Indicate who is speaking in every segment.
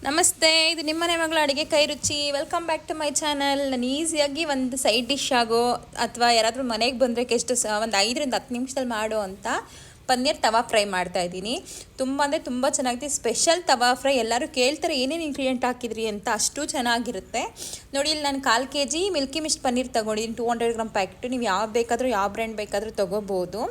Speaker 1: ನಮಸ್ತೆ, ಇದು ನಿಮ್ಮನೆ ಮಗಳ ಅಡುಗೆ ಕೈ ರುಚಿ. Welcome back to my channel. ನಾನು ಈಸಿಯಾಗಿ ಒಂದು ಸೈಡ್ ಡಿಶ್ ಆಗೋ ಅಥವಾ ಯಾರಾದರೂ ಮನೆಗೆ ಬಂದರೆ ಒಂದು 5ರಿಂದ 10 ನಿಮಿಷದಲ್ಲಿ ಮಾಡೋ ಅಂತ ಪನ್ನೀರ್ ತವಾ ಫ್ರೈ ಮಾಡ್ತಾ ಇದ್ದೀನಿ. ತುಂಬ ಅಂದರೆ ತುಂಬ ಚೆನ್ನಾಗಿದೆ. ಸ್ಪೆಷಲ್ ತವಾ ಫ್ರೈ. ಎಲ್ಲರೂ ಕೇಳ್ತಾರೆ ಏನೇನು ಇಂಗ್ರೀಡಿಯೆಂಟ್ ಹಾಕಿದ್ರಿ ಅಂತ, ಅಷ್ಟು ಚೆನ್ನಾಗಿರುತ್ತೆ ನೋಡಿ. ಇಲ್ಲಿ ನಾನು 1/4 kg ಮಿಲ್ಕಿ ಮಿಸ್ಟ್ ಪನ್ನೀರ್ ತೊಗೊಂಡಿದ್ದೀನಿ. 200 ಗ್ರಾಮ್ ಪ್ಯಾಕೆಟು. ನೀವು ಯಾವ ಬ್ರ್ಯಾಂಡ್ ಬೇಕಾದರೂ ತೊಗೋಬೋದು.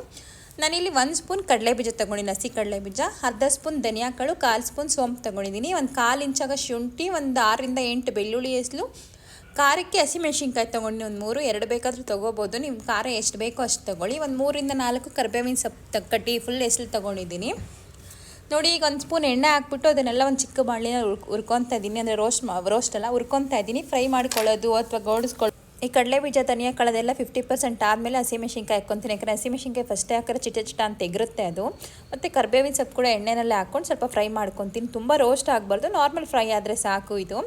Speaker 1: ನಾನಿಲ್ಲಿ 1 ಸ್ಪೂನ್ ಕಡಲೆಬೀಜ ತೊಗೊಂಡಿದ್ದೀನಿ, ಹಸಿ ಕಡಲೆಬೀಜ. ಅರ್ಧ ಸ್ಪೂನ್ ಧನಿಯಾಕಾಳು, 1/4 ಸ್ಪೂನ್ ಸೋಂಪು ತೊಗೊಂಡಿದ್ದೀನಿ. ಒಂದು 1/4 ಇಂಚಾಗ ಶುಂಠಿ, ಒಂದು 6ರಿಂದ 8 ಬೆಳ್ಳುಳ್ಳಿ ಹೆಸಲು. ಖಾರಕ್ಕೆ ಹಸಿಮೆಣ್ಸಿನ್ಕಾಯಿ ತೊಗೊಂಡು ಒಂದು 3, 2 ಬೇಕಾದರೂ ತೊಗೋಬೋದು. ನೀವು ಖಾರ ಎಷ್ಟು ಬೇಕೋ ಅಷ್ಟು ತೊಗೊಳ್ಳಿ. ಒಂದು 3ರಿಂದ 4 ಕರಿಬೇವಿನ ಸೊಪ್ಪು ಕಟ್ಟಿ ಫುಲ್ ಹೆಸಲು ತೊಗೊಂಡಿದ್ದೀನಿ ನೋಡಿ. ಈಗ 1 ಸ್ಪೂನ್ ಎಣ್ಣೆ ಹಾಕ್ಬಿಟ್ಟು ಅದನ್ನೆಲ್ಲ ಒಂದು ಚಿಕ್ಕ ಬಾಣಲಿನ ಹುರ್ಕೊತಾ ಇದ್ದೀನಿ. ಅಂದರೆ ರೋಸ್ಟ್ ಅಲ್ಲ, ಹುರ್ಕೊತಾ ಇದ್ದೀನಿ. ಫ್ರೈ ಮಾಡ್ಕೊಳ್ಳೋದು ಅಥವಾ ಗೋಡಿಸ್ಕೊಳ್ಳೋದು. ಈ ಕಡಲೆಬೀಜ ಧನಿಯಾಕಾಳದೆಲ್ಲ 50% ಆದಮೇಲೆ ಹಸಿಮೆಣ್ಸಿನ್ಕಾಯಿ ಹಾಕ್ಕೊತೀನಿ. ಯಾಕಂದರೆ ಹಸಿಮೆಣ್ಸಿನ್ಕಾಯಿ ಫಸ್ಟೇ ಹಾಕಿದ್ರೆ ಚಿಟ ಅಂತ ಎಗರುತ್ತೆ ಅದು. ಮತ್ತು ಕರಿಬೇವಿನ ಸೊಪ್ಪು ಕೂಡ ಎಣ್ಣೆನಲ್ಲೇ ಹಾಕ್ಕೊಂಡು ಸ್ವಲ್ಪ ಫ್ರೈ ಮಾಡ್ಕೊತೀನಿ. ತುಂಬ ರೋಸ್ಟ್ ಆಗಬಾರ್ದು, ನಾರ್ಮಲ್ ಫ್ರೈ ಆದರೆ ಸಾಕು. ಇದು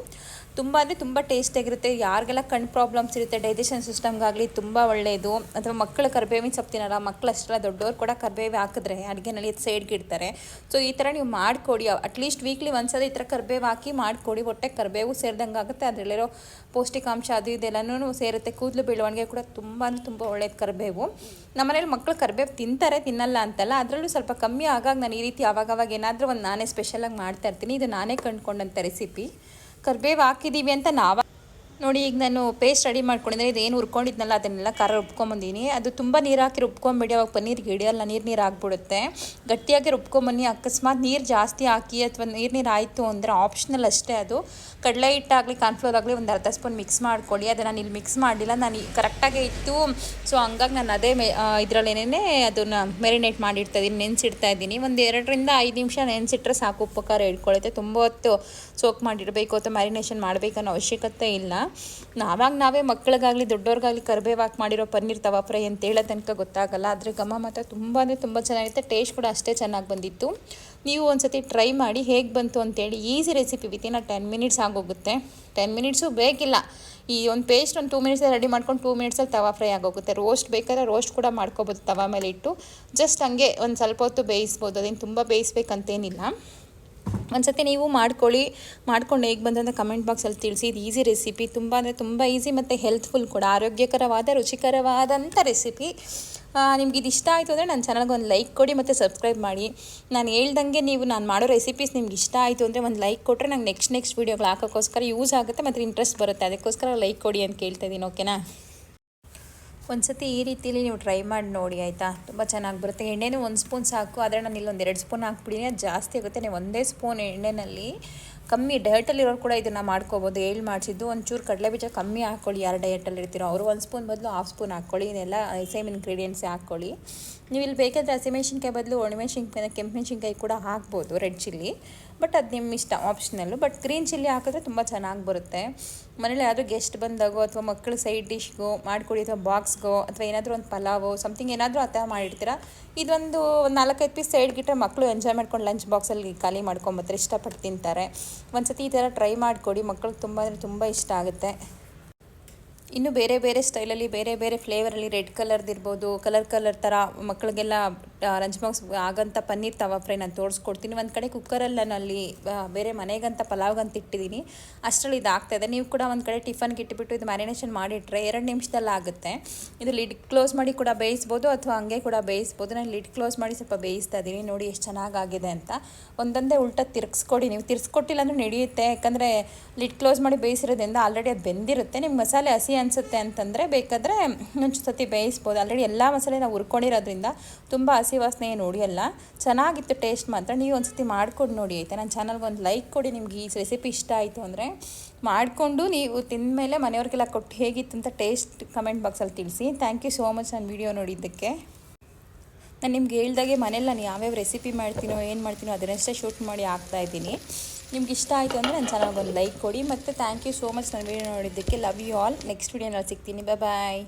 Speaker 1: ತುಂಬ ಅಂದರೆ ತುಂಬ ಟೇಸ್ಟಿಯಾಗಿರುತ್ತೆ. ಯಾರಿಗೆಲ್ಲ ಕಣ್ಣು ಪ್ರಾಬ್ಲಮ್ಸ್ ಇರುತ್ತೆ, ಡೈಜೆಷನ್ ಸಿಸ್ಟಮ್ಗಾಗಲಿ ತುಂಬ ಒಳ್ಳೆಯದು. ಅಥವಾ ಮಕ್ಕಳು ಕರಿಬೇವಿನ ಸೊಪ್ಪು ತಿನ್ನಲ್ಲ, ಮಕ್ಕಳು ಅಷ್ಟೆಲ್ಲ, ದೊಡ್ಡವ್ರು ಕೂಡ ಕರಿಬೇವು ಹಾಕಿದ್ರೆ ಅಡುಗೆನಲ್ಲಿ ಸೈಡ್ಗೆ ಇಡ್ತಾರೆ. ಸೊ ಈ ಥರ ನೀವು ಮಾಡಿಕೊಡಿ. ಅಟ್ಲೀಸ್ಟ್ ವೀಕ್ಲಿ ಒಂದ್ಸಲ ಈ ಥರ ಕರಿಬೇವು ಹಾಕಿ ಮಾಡಿಕೊಡಿ. ಹೊಟ್ಟೆ ಕರಿಬೇವು ಸೇರಿದಂಗೆ ಆಗುತ್ತೆ. ಅದರಲ್ಲಿರೋ ಪೌಷ್ಟಿಕಾಂಶ ಅದು ಇದೆಲ್ಲನೂ ಸೇರುತ್ತೆ. ಕೂದಲು ಬೆಳವಣಿಗೆ ಕೂಡ ತುಂಬ ಅಂದರೆ ತುಂಬ ಒಳ್ಳೆಯದು ಕರಿಬೇವು. ನಮ್ಮನೇಲಿ ಮಕ್ಕಳು ಕರಿಬೇವು ತಿನ್ನಲ್ಲ ಅಂತಲ್ಲ, ಅದರಲ್ಲೂ ಸ್ವಲ್ಪ ಕಮ್ಮಿ ಆಗಾಗ ನಾನು ಈ ರೀತಿ ಆವಾಗವಾಗ ಏನಾದರೂ ಒಂದು ನಾನೇ ಸ್ಪೆಷಲಾಗಿ ಮಾಡ್ತಾ ಇರ್ತೀನಿ. ಇದು ನಾನೇ ಕಂಡುಕೊಂಡಂಥ ರೆಸಿಪಿ. ಕರಿಬೇವು ಹಾಕಿದ್ದೀವಿ ಅಂತ ನೋಡಿ. ಈಗ ನಾನು ಪೇಸ್ಟ್ ರೆಡಿ ಮಾಡ್ಕೊಂಡಿದ್ದೆ. ಇದೇನು ಹುರ್ಕೊಂಡಿದ್ನಲ್ಲ ಅದನ್ನೆಲ್ಲ ಖಾರ ರುಬ್ಕೊಂಬಂದಿನಿ. ಅದು ತುಂಬ ನೀರು ಹಾಕಿ ರುಬ್ಕೊಂಬಿಡಿ, ಅವಾಗ ಪನ್ನೀರ್ಗೆ ಹಿಡಿಯಲ್ಲ, ನೀರು ಆಗಿಬಿಡುತ್ತೆ. ಗಟ್ಟಿಯಾಗಿ ರುಬ್ಕೊಂಬನ್ನಿ. ಅಕಸ್ಮಾತ್ ನೀರು ಜಾಸ್ತಿ ಹಾಕಿ ಅಥವಾ ನೀರು ಆಯಿತು ಅಂದರೆ ಆಪ್ಷನಲ್ ಅಷ್ಟೇ ಅದು. ಕಡಲೆ ಹಿಟ್ಟಾಗಲಿ ಕಾರ್ನ್ಫ್ಲೋರ್ ಆಗಲಿ ಒಂದು ಅರ್ಧ ಸ್ಪೂನ್ ಮಿಕ್ಸ್ ಮಾಡ್ಕೊಳ್ಳಿ. ಅದು ನಾನು ಇಲ್ಲಿ ಮಿಕ್ಸ್ ಮಾಡಲಿಲ್ಲ, ನಾನು ಕರೆಕ್ಟಾಗೇ ಇತ್ತು. ಸೊ ಹಂಗಾಗಿ ನಾನು ಅದೇ ಇದರಲ್ಲೇನೇ ಅದನ್ನು ಮೆರಿನೇಟ್ ಮಾಡಿಡ್ತಾ ಇದ್ದೀನಿ, ನೆನೆಸಿಡ್ತಾ ಇದ್ದೀನಿ. ಒಂದು 2ರಿಂದ 5 ನಿಮಿಷ ನೆನೆಸಿಟ್ರೆ ಸಾಕು. ಉಪ್ಪು ಖಾರ ಇಟ್ಕೊಳ್ಳುತ್ತೆ. ತುಂಬ ಹೊತ್ತು ಸೋಕ್ ಮಾಡಿಡಬೇಕು ಅಥವಾ ಮ್ಯಾರಿನೇಷನ್ ಮಾಡಬೇಕನ್ನೋ ಅವಶ್ಯಕತೆ ಇಲ್ಲ. ನಾವೇ ಮಕ್ಕಳಿಗಾಗಲಿ ದೊಡ್ಡವ್ರಿಗಾಗಲಿ ಕರಿಬೇವು ಹಾಕಿ ಮಾಡಿರೋ ಪನ್ನೀರ್ ತವಾ ಫ್ರೈ ಅಂತ ಹೇಳೋ ತನಕ ಗೊತ್ತಾಗಲ್ಲ. ಆದರೆ ಘಮ ಮಾತ್ರ ತುಂಬ ಅಂದರೆ ತುಂಬ ಚೆನ್ನಾಗಿರುತ್ತೆ. ಟೇಸ್ಟ್ ಕೂಡ ಅಷ್ಟೇ ಚೆನ್ನಾಗಿ ಬಂದಿತ್ತು. ನೀವು ಒಂದು ಸತಿ ಟ್ರೈ ಮಾಡಿ ಹೇಗೆ ಬಂತು ಅಂತೇಳಿ. ಈಸಿ ರೆಸಿಪಿ, ವಿತಿನ್ 10 ಮಿನಿಟ್ಸ್ ಆಗೋಗುತ್ತೆ. 10 ಮಿನಿಟ್ಸು ಬೇಕಿಲ್ಲ. ಈ ಒಂದು ಪೇಸ್ಟ್ ಒಂದು 2 ಮಿನಿಟ್ಸಲ್ಲಿ ರೆಡಿ ಮಾಡ್ಕೊಂಡು 2 ಮಿನಿಟ್ಸಲ್ಲಿ ತವಾ ಫ್ರೈ ಆಗೋಗುತ್ತೆ. ರೋಸ್ಟ್ ಬೇಕಾದ್ರೆ ರೋಸ್ಟ್ ಕೂಡ ಮಾಡ್ಕೋಬೋದು. ತವಾ ಮೇಲೆ ಇಟ್ಟು ಜಸ್ಟ್ ಹಂಗೆ ಒಂದು ಸ್ವಲ್ಪ ಹೊತ್ತು ಬೇಯಿಸ್ಬೋದು. ಅದೇನು ತುಂಬ ಬೇಯಿಸ್ಬೇಕಂತೇನಿಲ್ಲ. ಒಂದು ಸತಿ ನೀವು ಮಾಡ್ಕೊಂಡು ಹೇಗೆ ಬಂದಂತ ಕಮೆಂಟ್ ಬಾಕ್ಸಲ್ಲಿ ತಿಳಿಸಿ. ಇದು ಈಸಿ ರೆಸಿಪಿ, ತುಂಬ ಅಂದರೆ ತುಂಬ ಈಸಿ ಮತ್ತು ಹೆಲ್ತ್ಫುಲ್ ಕೂಡ. ಆರೋಗ್ಯಕರವಾದ ರುಚಿಕರವಾದಂಥ ರೆಸಿಪಿ. ನಿಮ್ಗೆ ಇದು ಇಷ್ಟ ಆಯಿತು ಅಂದರೆ ನನ್ನ ಚಾನಲ್ಗೆ ಒಂದು ಲೈಕ್ ಕೊಡಿ ಮತ್ತು ಸಬ್ಸ್ಕ್ರೈಬ್ ಮಾಡಿ. ನಾನು ಹೇಳ್ದಂಗೆ ನಾನು ಮಾಡೋ ರೆಸಿಪೀಸ್ ನಿಮ್ಗೆ ಇಷ್ಟ ಆಯಿತು ಅಂದರೆ ಒಂದು ಲೈಕ್ ಕೊಟ್ಟರೆ ನಂಗೆ ನೆಕ್ಸ್ಟ್ ವೀಡಿಯೋಗಳು ಹಾಕೋಕ್ಕೋಸ್ಕರ ಯೂಸ್ ಆಗುತ್ತೆ ಮತ್ತು ಇಂಟ್ರೆಸ್ಟ್ ಬರುತ್ತೆ. ಅದಕ್ಕೋಸ್ಕರ ಲೈಕ್ ಕೊಡಿ ಅಂತ ಕೇಳ್ತಾ ಇದ್ದೀನಿ. ಓಕೆನಾ? ಒಂದು ಸತಿ ಈ ರೀತಿಯಲ್ಲಿ ನೀವು ಟ್ರೈ ಮಾಡಿ ನೋಡಿ, ಆಯಿತಾ? ತುಂಬ ಚೆನ್ನಾಗಿ ಬರುತ್ತೆ. ಎಣ್ಣೆನೂ 1 ಸ್ಪೂನ್ ಸಾಕು. ಆದರೆ ನಾನು ಇಲ್ಲೊಂದು 2 ಸ್ಪೂನ್ ಹಾಕ್ಬಿಡಿನಿ, ಅದು ಜಾಸ್ತಿ ಆಗುತ್ತೆ. ನೀವು 1 ಸ್ಪೂನ್ ಎಣ್ಣೆಯಲ್ಲಿ ಕಮ್ಮಿ ಡಯಟಲ್ಲಿರೋರು ಕೂಡ ಇದನ್ನು ಮಾಡ್ಕೋಬೋದು. ಮಾಡಿಸಿದ್ದು ಒಂಚೂರು ಕಡಲೆಬೀಜ ಕಮ್ಮಿ ಹಾಕ್ಕೊಳ್ಳಿ. ಯಾರು ಡಯಟಲ್ಲಿ ಇರ್ತೀರೋ ಅವರು 1 ಸ್ಪೂನ್ ಬದಲು 1/2 ಸ್ಪೂನ್ ಹಾಕ್ಕೊಳ್ಳಿ. ಇದೆಲ್ಲ ಸೇಮ್ ಇಂಗ್ರೀಡಿಯೆಂಟ್ಸೇ ಹಾಕ್ಕೊಳ್ಳಿ. ನೀವು ಇಲ್ಲಿ ಬೇಕಾದರೆ ಹಸಿಮೆಣ್ಸಿನ್ಕಾಯಿ ಬದಲು ಒಣಮೆಣ್ಸಿನ್ಕಾಯಿ, ಕೆಂಪು ಮೆಣ್ಸಿನ್ಕಾಯಿ ಕೂಡ ಹಾಕ್ಬೋದು, ರೆಡ್ ಚಿಲ್ಲಿ. ಬಟ್ ಅದು ನಿಮ್ಮ ಇಷ್ಟ, ಆಪ್ಷನಲ್ಲು. ಬಟ್ ಗ್ರೀನ್ ಚಿಲ್ಲಿ ಹಾಕಿದ್ರೆ ತುಂಬ ಚೆನ್ನಾಗಿ ಬರುತ್ತೆ. ಮನೇಲಿ ಯಾರಾದರೂ ಗೆಸ್ಟ್ ಬಂದಾಗೋ ಅಥವಾ ಮಕ್ಕಳು ಸೈಡ್ ಡಿಶ್ಗೋ ಮಾಡಿಕೊಡಿ, ಅಥವಾ ಬಾಕ್ಸ್ಗೋ ಅಥವಾ ಏನಾದರೂ ಒಂದು ಪಲಾವೋ ಸಮಥಿಂಗ್ ಏನಾದರೂ ಆ ಥರ ಮಾಡಿರ್ತೀರ. ಇದೊಂದು 4-5 ಪೀಸ್ ಸೈಡ್ಗಿಟ್ಟರೆ ಮಕ್ಕಳು ಎಂಜಾಯ್ ಮಾಡ್ಕೊಂಡು ಲಂಚ್ ಬಾಕ್ಸಲ್ಲಿ ಖಾಲಿ ಮಾಡ್ಕೊಂಬತ್ತಾರೆ, ಇಷ್ಟಪಟ್ಟು ತಿಂತಾರೆ. ಒಂದು ಸತಿ ಈ ಥರ ಟ್ರೈ ಮಾಡಿಕೊಡಿ, ಮಕ್ಕಳಿಗೆ ತುಂಬ ಅಂದರೆ ತುಂಬ ಇಷ್ಟ ಆಗುತ್ತೆ. ಇನ್ನು ಬೇರೆ ಸ್ಟೈಲಲ್ಲಿ ಬೇರೆ ಫ್ಲೇವರಲ್ಲಿ ರೆಡ್ ಕಲರ್ದಿರ್ಬೋದು, ಕಲರ್ ಥರ ಮಕ್ಕಳಿಗೆಲ್ಲ ಲಂಚ್ ಬಾಕ್ಸ್ ಆಗಂಥ ಪನ್ನೀರ್ ತವಾ ಫ್ರೈ ನಾನು ತೋರಿಸ್ಕೊಡ್ತೀನಿ. ಒಂದು ಕಡೆ ಕುಕ್ಕರಲ್ಲಿ ನಾನು ಅಲ್ಲಿ ಬೇರೆ ಮನೆಗಂತ ಪಲಾವ್ಗಂತ ಇಟ್ಟಿದ್ದೀನಿ, ಅಷ್ಟರಲ್ಲಿ ಇದು ಆಗ್ತಾಯಿದೆ. ನೀವು ಕೂಡ ಒಂದು ಕಡೆ ಟಿಫನ್ಗೆ ಇಟ್ಬಿಟ್ಟು ಇದು ಮ್ಯಾರಿನೇಷನ್ ಮಾಡಿಟ್ರೆ 2 ನಿಮಿಷದಲ್ಲಿ ಆಗುತ್ತೆ. ಇದು ಲಿಡ್ ಕ್ಲೋಸ್ ಮಾಡಿ ಕೂಡ ಬೇಯಿಸ್ಬೋದು ಅಥವಾ ಹಂಗೆ ಕೂಡ ಬೇಯಿಸ್ಬೋದು. ನಾನು ಲಿಡ್ ಕ್ಲೋಸ್ ಮಾಡಿ ಸ್ವಲ್ಪ ಬೇಯಿಸ್ತಾ ಇದ್ದೀನಿ. ನೋಡಿ ಎಷ್ಟು ಚೆನ್ನಾಗಾಗಿದೆ ಅಂತ. ಒಂದೊಂದೇ ಉಲ್ಟಾ ತಿರ್ಗಿಸ್ಕೊಡಿ. ನೀವು ತಿರ್ಗಿಸ್ಕೊಟ್ಟಿಲ್ಲ ಅಂದರೆ ನಡೆಯುತ್ತೆ. ಯಾಕಂದರೆ ಲಿಡ್ ಕ್ಲೋಸ್ ಮಾಡಿ ಬೇಯಿಸಿರೋದ್ರಿಂದ ಆಲ್ರೆಡಿ ಅದು ಬೆಂದಿರುತ್ತೆ. ನಿಮ್ಮ ಮಸಾಲೆ ಹಸಿ ಅನಿಸುತ್ತೆ ಅಂತಂದರೆ ಬೇಕಾದರೆ ಒಂದು ಸತಿ ಬೇಯಿಸ್ಬೋದು. ಆಲ್ರೆಡಿ ಎಲ್ಲ ಮಸಾಲೆ ನಾವು ಹುರ್ಕೊಂಡಿರೋದ್ರಿಂದ ತುಂಬ ಹಸಿ ವಾಸನೆ ಏನು ಉಳಿಯಲ್ಲ. ಚೆನ್ನಾಗಿತ್ತು ಟೇಸ್ಟ್ ಮಾತ್ರ. ನೀವು ಒಂದು ಸತಿ ಮಾಡ್ಕೊಂಡು ನೋಡಿ, ಆಯಿತಾ? ನನ್ನ ಚಾನಲ್ಗೆ ಒಂದು ಲೈಕ್ ಕೊಡಿ. ನಿಮ್ಗೆ ಈ ರೆಸಿಪಿ ಇಷ್ಟ ಆಯಿತು ಅಂದರೆ ಮಾಡಿಕೊಂಡು ನೀವು ತಿಂದಮೇಲೆ ಮನೆಯವ್ರಿಗೆಲ್ಲ ಕೊಟ್ಟು ಹೇಗಿತ್ತು ಅಂತ ಟೇಸ್ಟ್ ಕಮೆಂಟ್ ಬಾಕ್ಸಲ್ಲಿ ತಿಳಿಸಿ. ಥ್ಯಾಂಕ್ ಯು ಸೋ ಮಚ್ ನನ್ನ ವೀಡಿಯೋ ನೋಡಿದ್ದಕ್ಕೆ. ನಾನು ನಿಮ್ಗೆ ಹೇಳ್ದಾಗೆ ಮನೇಲಿ ನಾನು ಯಾವ್ಯಾವ ರೆಸಿಪಿ ಮಾಡ್ತೀನೋ ಏನು ಮಾಡ್ತೀನೋ ಅದನ್ನಷ್ಟೇ ಶೂಟ್ ಮಾಡಿ ಹಾಕ್ತಾಯಿದ್ದೀನಿ. ನಿಮ್ಗೆ ಇಷ್ಟ ಆಯಿತು ಅಂದರೆ ನನ್ನ ಚಾನಲ್ಗೆ ಒಂದು ಲೈಕ್ ಕೊಡಿ. ಮತ್ತು ಥ್ಯಾಂಕ್ ಯು ಸೋ ಮಚ್ ನನ್ನ ವೀಡಿಯೋ ನೋಡಿದ್ದಕ್ಕೆ. Love you all. ನೆಕ್ಸ್ಟ್ ವೀಡಿಯೋನಲ್ಲಿ ಸಿಗ್ತೀನಿ. ಬಾಯ್.